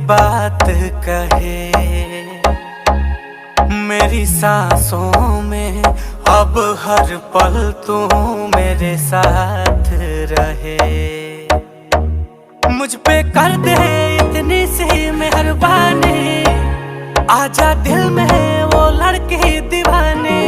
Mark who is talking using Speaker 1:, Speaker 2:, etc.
Speaker 1: बात कहे, मेरी सांसों में अब हर पल तू मेरे साथ रहे। मुझ पे कर दे इतनी सी मेहरबानी, आजा दिल में वो लड़की दीवानी।